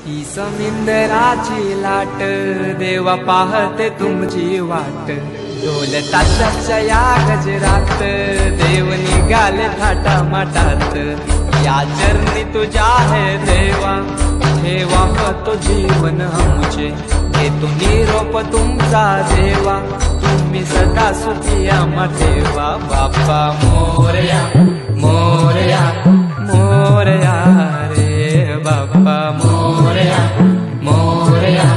ही समिंदराची लाट देवा पाहते तुमची वाट ढोल ताशाच्या या गजरात देव निघाले थाटा माटात या चरणी तुझ्या है देवा ठेवा तो जीवन आमचे घेतो निरोप तुमचा देवा तुम्ही सदा सुखी आम्हा ठेवा बाप्पा मोरया मोरया मोरया रे बाप्पा मोरया मोरया